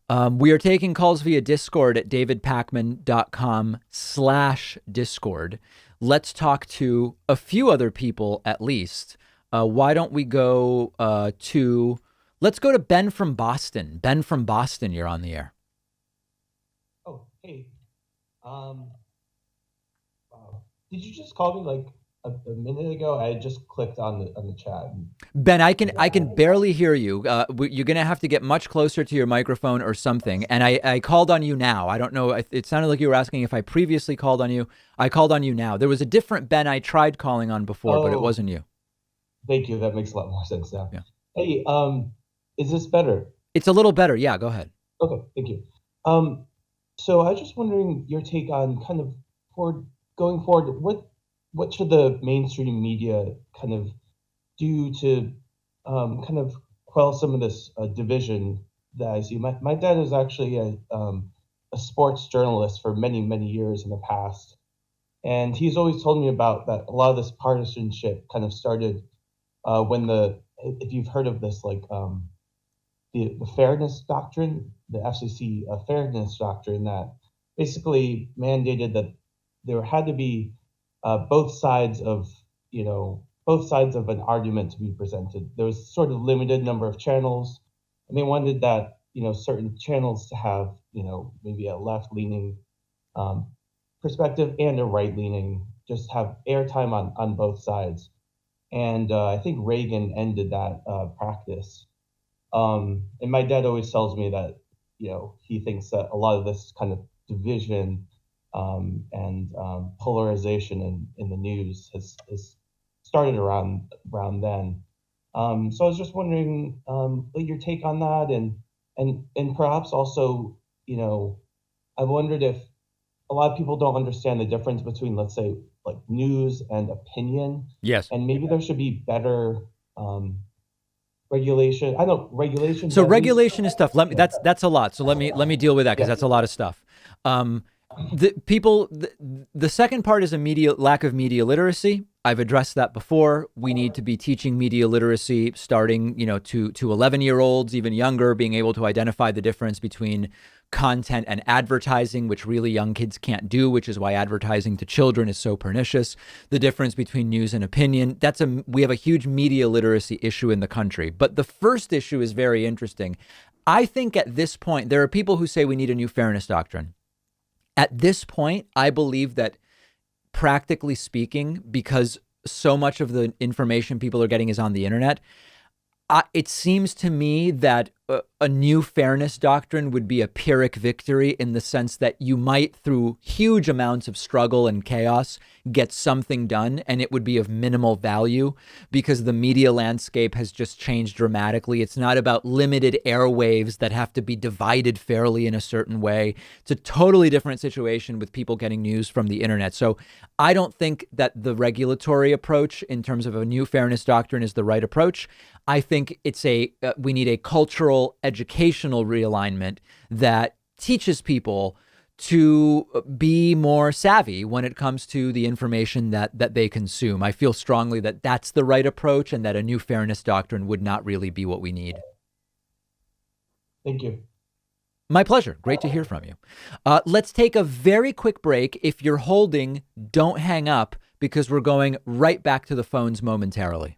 We are taking calls via Discord at davidpakman.com/Discord. Let's talk to a few other people at least. Why don't we go let's go to Ben from Boston. Ben from Boston, you're on the air. Oh, hey. Um, wow. Did you just call me like a minute ago? I just clicked on the chat. Ben, I can barely hear you. You're gonna have to get much closer to your microphone or something. And I called on you now. I don't know. It sounded like you were asking if I previously called on you. I called on you now. There was a different Ben I tried calling on before, but it Oh, wasn't you. thank you. That makes a lot more sense now. Yeah, Hey, is this better? it's a little better. Yeah, go ahead. Okay, thank you. Um, so I was just wondering your take on kind of for going forward, what should the mainstream media kind of do to kind of quell some of this division that I see. My dad is actually a sports journalist for many, many years in the past. And he's always told me about that a lot of this partisanship kind of started when if you've heard of this, like the fairness doctrine, the FCC fairness doctrine that basically mandated that there had to be both sides of both sides of an argument to be presented. There was sort of limited number of channels, and they wanted that certain channels to have maybe a left leaning um, perspective and a right leaning, just have airtime on both sides. And I think Reagan ended that practice. And my dad always tells me that he thinks that a lot of this kind of division and polarization in the news has started around then. So I was just wondering what your take on that, and perhaps also, I wondered if a lot of people don't understand the difference between, let's say, like news and opinion, Yes. and maybe there should be better um, regulation. I know regulation So does need. regulation is tough. Let me. Yeah, That's a lot. So let me deal with that because yeah, that's a lot of stuff. Um, the second part is a media lack of media literacy. I've addressed that before. We need to be teaching media literacy starting, to 11-year-olds, even younger, being able to identify the difference between content and advertising, which really young kids can't do, which is why advertising to children is so pernicious. The difference between news and opinion. We have a huge media literacy issue in the country. But the first issue is very interesting. I think at this point, there are people who say we need a new fairness doctrine. At this point, I believe that practically speaking, because so much of the information people are getting is on the internet, it seems to me that a new fairness doctrine would be a Pyrrhic victory in the sense that you might, through huge amounts of struggle and chaos, get something done, and it would be of minimal value because the media landscape has just changed dramatically. It's not about limited airwaves that have to be divided fairly in a certain way. It's a totally different situation with people getting news from the internet. So I don't think that the regulatory approach in terms of a new fairness doctrine is the right approach. I think we need a cultural educational realignment that teaches people to be more savvy when it comes to the information that they consume. I feel strongly that that's the right approach and that a new fairness doctrine would not really be what we need. thank you. My pleasure. Great to hear from you. Let's take a very quick break. If you're holding, don't hang up because we're going right back to the phones momentarily.